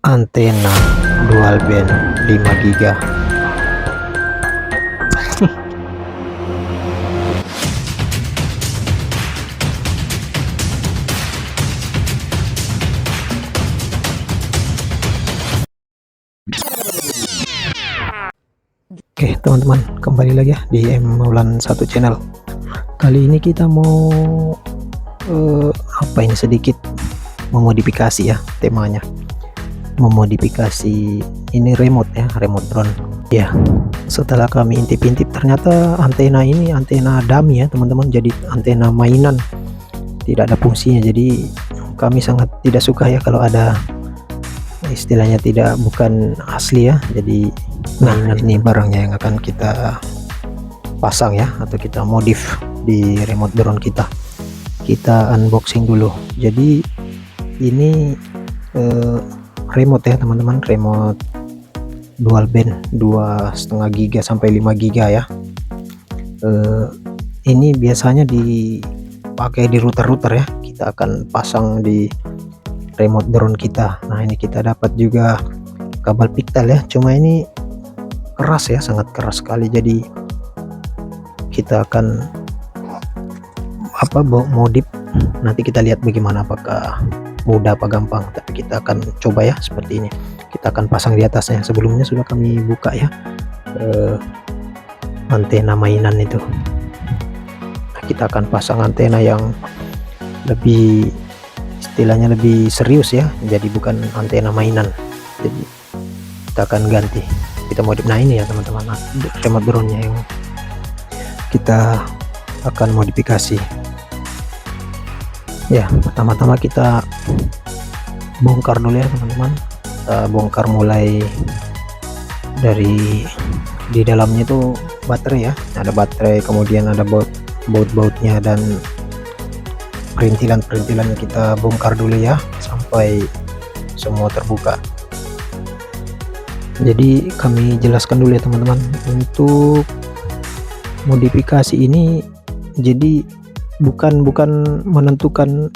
Antena dual band 5 GB. Oke teman-teman, kembali lagi ya di M Maulan 1 channel. Kali ini kita mau sedikit memodifikasi ya, temanya memodifikasi ini remote ya, remote drone ya. Setelah kami intip-intip, ternyata antena ini antena dummy ya teman-teman, jadi antena mainan, tidak ada fungsinya. Jadi kami sangat tidak suka ya kalau ada istilahnya bukan asli ya, jadi mainan. Ini barangnya yang akan kita pasang ya, atau kita modif di remote drone kita. Kita unboxing dulu. Jadi ini remote ya teman-teman, remote dual band 2,5 GB sampai 5 GB ya. Ini biasanya dipakai di router-router ya, kita akan pasang di remote drone kita. Nah ini kita dapat juga kabel pigtail ya, cuma ini keras ya, sangat keras sekali. Jadi kita akan modif, nanti kita lihat bagaimana, apakah mudah apa gampang, tapi kita akan coba ya seperti ini. Kita akan pasang di atasnya. Sebelumnya sudah kami buka ya antena mainan itu. Nah, kita akan pasang antena yang lebih, istilahnya lebih serius ya, jadi bukan antena mainan. Jadi kita akan ganti, kita modif. Nah ini ya teman-teman, remote drone nya yang kita akan modifikasi ya. Pertama-tama kita bongkar dulu ya teman-teman. Kita bongkar mulai dari di dalamnya itu baterai ya, ada baterai, kemudian ada baut-bautnya dan perintilan-perintilan. Kita bongkar dulu ya sampai semua terbuka. Jadi kami jelaskan dulu ya teman-teman, untuk modifikasi ini jadi bukan menentukan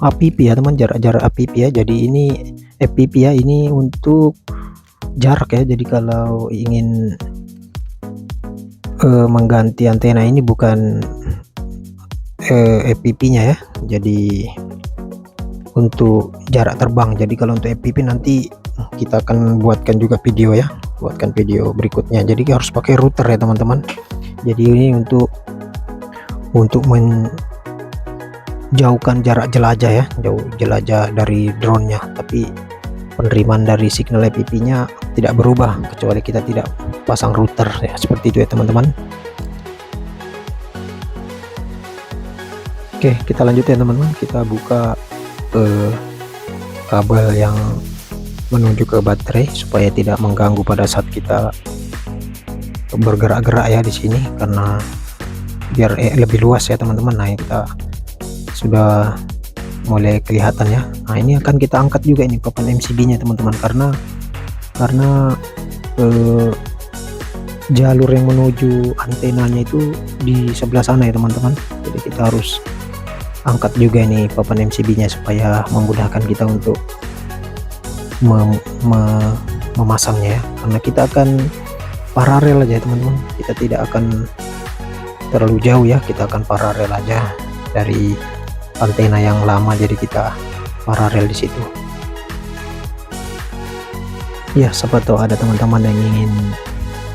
APP ya teman, jarak APP ya. Jadi ini FPP ya, ini untuk jarak ya. Jadi kalau ingin mengganti antena ini bukan FPP nya ya, jadi untuk jarak terbang. Jadi kalau untuk FPP nanti kita akan buatkan juga video ya, buatkan video berikutnya. Jadi harus pakai router ya teman-teman. Jadi ini untuk menjauhkan jarak jelajah ya, jauh jelajah dari drone-nya, tapi penerimaan dari signal FPP nya tidak berubah kecuali kita tidak pasang router ya, seperti itu ya teman-teman. Oke, kita lanjut ya teman-teman. Kita buka kabel yang menuju ke baterai supaya tidak mengganggu pada saat kita bergerak-gerak ya di sini, karena biar lebih luas ya teman-teman. Nah kita sudah mulai kelihatan ya. Nah ini akan kita angkat juga ini papan MCB nya teman-teman, karena jalur yang menuju antenanya itu di sebelah sana ya teman-teman. Jadi kita harus angkat juga ini papan MCB nya supaya memudahkan kita untuk memasangnya ya, karena kita akan paralel aja teman-teman, kita tidak akan terlalu jauh ya, kita akan paralel aja dari antena yang lama, jadi kita paralel di situ ya. Siapa tahu ada teman-teman yang ingin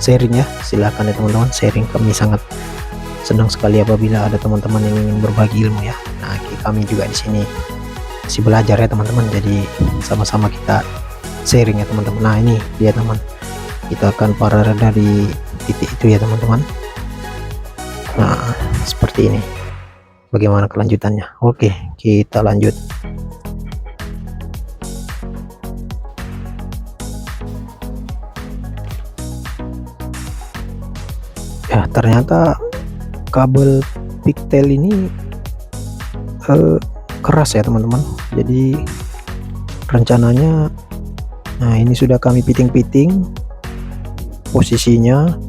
sharing ya, silahkan ya teman-teman sharing. Kami sangat senang sekali apabila ada teman-teman yang ingin berbagi ilmu ya. Nah kami juga di sini masih belajar ya teman-teman, jadi sama-sama kita sharing ya teman-teman. Nah ini dia teman, kita akan paralel dari titik itu ya teman-teman. Nah seperti ini, bagaimana kelanjutannya. Oke, kita lanjut. Ya ternyata kabel pigtail ini keras ya teman-teman. Jadi rencananya, nah ini sudah kami piting-piting posisinya.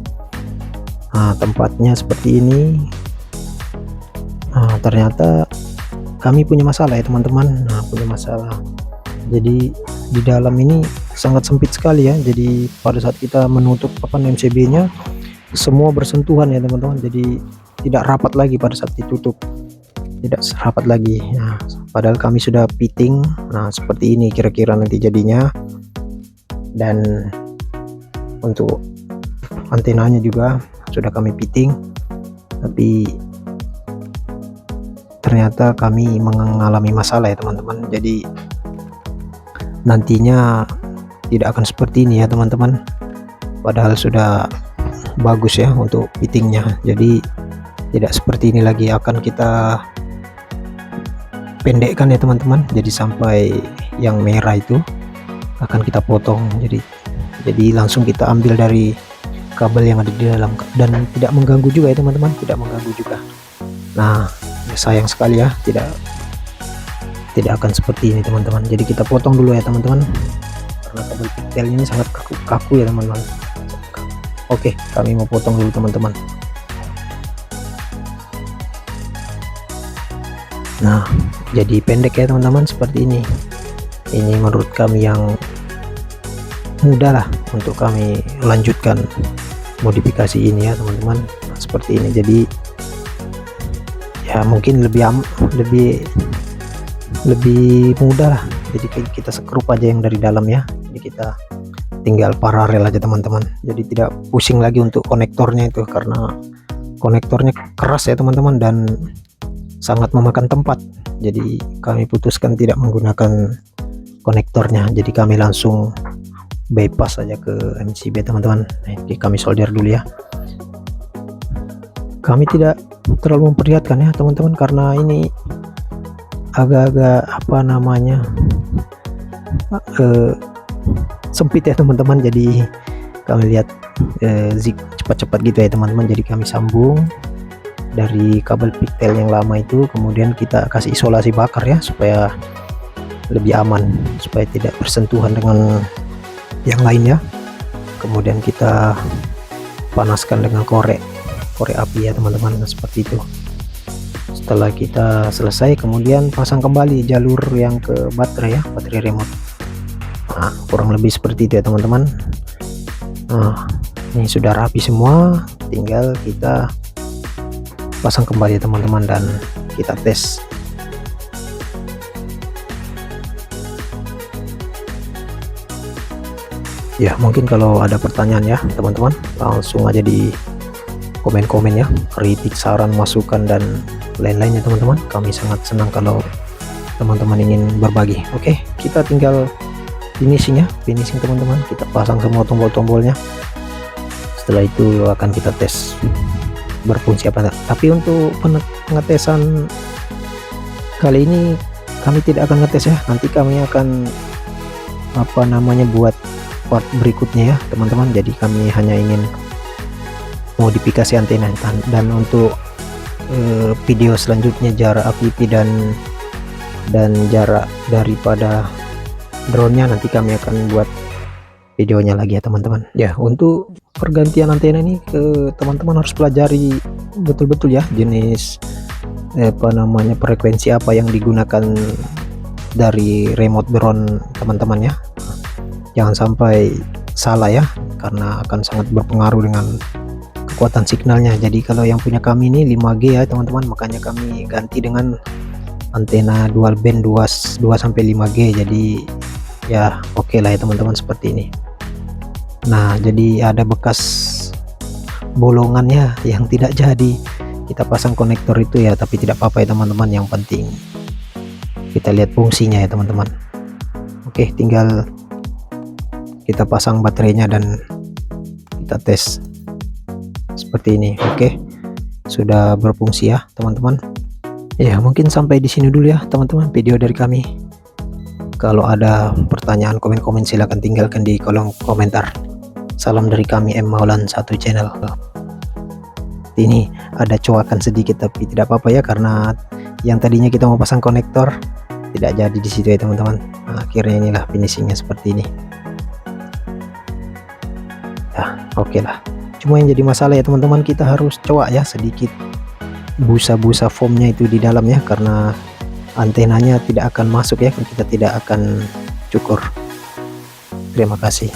Nah tempatnya seperti ini. Nah ternyata kami punya masalah ya teman-teman. Nah punya masalah, jadi di dalam ini sangat sempit sekali ya, jadi pada saat kita menutup papan MCB nya semua bersentuhan ya teman-teman, jadi tidak rapat lagi pada saat ditutup, tidak rapat lagi. Nah, padahal kami sudah fitting. Nah, seperti ini kira-kira nanti jadinya. Dan untuk antenanya juga sudah kami fitting, tapi ternyata kami mengalami masalah ya teman-teman. Jadi nantinya tidak akan seperti ini ya teman-teman, padahal sudah bagus ya untuk fittingnya. Jadi tidak seperti ini lagi, akan kita pendekkan ya teman-teman, jadi sampai yang merah itu akan kita potong, jadi langsung kita ambil dari kabel yang ada di dalam, dan tidak mengganggu juga ya teman-teman, tidak mengganggu juga. Nah, sayang sekali ya, tidak akan seperti ini teman-teman. Jadi kita potong dulu ya teman-teman, karena kabel pigtail ini sangat kaku ya teman-teman. Oke, kami mau potong dulu teman-teman. Nah, jadi pendek ya teman-teman, seperti ini. Ini menurut kami yang mudah lah untuk kami lanjutkan modifikasi ini ya teman-teman. Nah, seperti ini. Jadi ya mungkin lebih mudah lah. Jadi kita sekrup aja yang dari dalam ya. Jadi kita tinggal paralel aja teman-teman. Jadi tidak pusing lagi untuk konektornya itu, karena konektornya keras ya teman-teman dan sangat memakan tempat. Jadi kami putuskan tidak menggunakan konektornya, jadi kami langsung bypass saja ke MCB teman-teman. Nah, kami solder dulu ya. Kami tidak terlalu memperlihatkan ya teman-teman, karena ini agak-agak apa namanya sempit ya teman-teman. Jadi kami lihat zig cepat-cepat gitu ya teman-teman. Jadi kami sambung dari kabel pigtail yang lama itu, kemudian kita kasih isolasi bakar ya, supaya lebih aman, supaya tidak bersentuhan dengan yang lainnya. Kemudian kita panaskan dengan korek api ya teman-teman. Nah, seperti itu. Setelah kita selesai, kemudian pasang kembali jalur yang ke baterai ya, baterai remote. Nah, kurang lebih seperti itu ya teman-teman. Nah, ini sudah rapi semua, tinggal kita pasang kembali ya teman-teman, dan kita tes. Ya, mungkin kalau ada pertanyaan ya teman-teman, langsung aja di komen-komen ya, kritik, saran, masukan, dan lain-lainnya teman-teman. Kami sangat senang kalau teman-teman ingin berbagi. Oke, kita tinggal finishing teman-teman. Kita pasang semua tombol-tombolnya. Setelah itu akan kita tes berfungsi apa. Tapi untuk pengetesan kali ini kami tidak akan ngetes ya, nanti kami akan apa namanya buat part berikutnya ya teman-teman. Jadi kami hanya ingin modifikasi antena, dan untuk video selanjutnya jarak APP dan jarak daripada drone-nya nanti kami akan buat videonya lagi ya teman-teman. Ya, untuk pergantian antena ini teman-teman harus pelajari betul-betul ya jenis apa namanya frekuensi apa yang digunakan dari remote drone teman-teman ya. Jangan sampai salah ya, karena akan sangat berpengaruh dengan kekuatan signalnya. Jadi kalau yang punya kami ini 5G ya teman-teman, makanya kami ganti dengan antena dual band 2 sampai 5G. Jadi ya oke lah ya teman-teman, seperti ini. Nah, jadi ada bekas bolongannya yang tidak jadi kita pasang konektor itu ya, tapi tidak apa-apa ya teman-teman, yang penting kita lihat fungsinya ya teman-teman. Oke, tinggal kita pasang baterainya dan kita tes seperti ini. Oke, sudah berfungsi ya teman-teman. Ya, mungkin sampai di sini dulu ya teman-teman video dari kami. Kalau ada pertanyaan, komen-komen silahkan tinggalkan di kolom komentar. Salam dari kami, M Maulan 1 channel. Ini ada coakan sedikit, tapi tidak apa-apa ya, karena yang tadinya kita mau pasang konektor tidak jadi di situ ya teman-teman. Nah, akhirnya inilah finishingnya seperti ini. Ya, oke lah. Cuma yang jadi masalah ya teman-teman, kita harus coak ya sedikit busa-busa foamnya itu di dalamnya, karena antenanya tidak akan masuk ya, kita tidak akan cukur. Terima kasih.